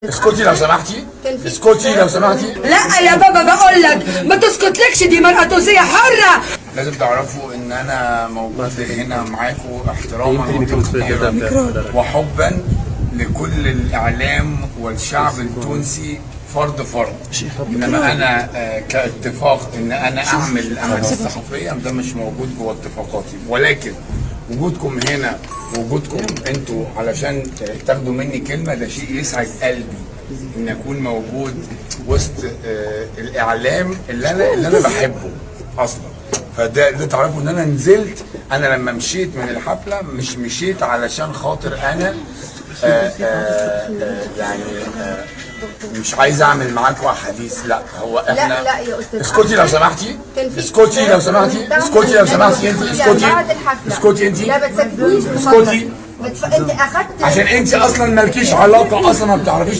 اسكتي لو سمحتي، اسكتي لو سمحتي. لا يا بابا بقول لك ما تسكتلكش، دي مرأة تونسية حرة. لازم تعرفوا ان انا موجود هنا معاكم احتراما وتقديرا وحبا لكل الاعلام والشعب التونسي فرد فرد. انما انا كاتفاق ان انا اعمل العمليه الصحفيه ده مش موجود جوه اتفاقاتي، ولكن وجودكم هنا ووجودكم انتوا علشان تاخدوا مني كلمه ده شيء يسعد قلبي ان اكون موجود وسط الاعلام اللي انا بحبه اصلا. فده تعرفوا ان انا نزلت، انا لما مشيت من الحفله مش مشيت علشان خاطر انا يعني مش عايز اعمل معاكم حديث، لا هو احنا لا يا استاذ اسكتي لو سمحتي، اسكتي لو سمحتي، اسكتي لو سمحتي، انت اسكتي، اسكتي انت، لا ما تسكتنيش، اسكتي انت اخدت عشان انت اصلا مالكيش علاقه اصلا، ما بتعرفيش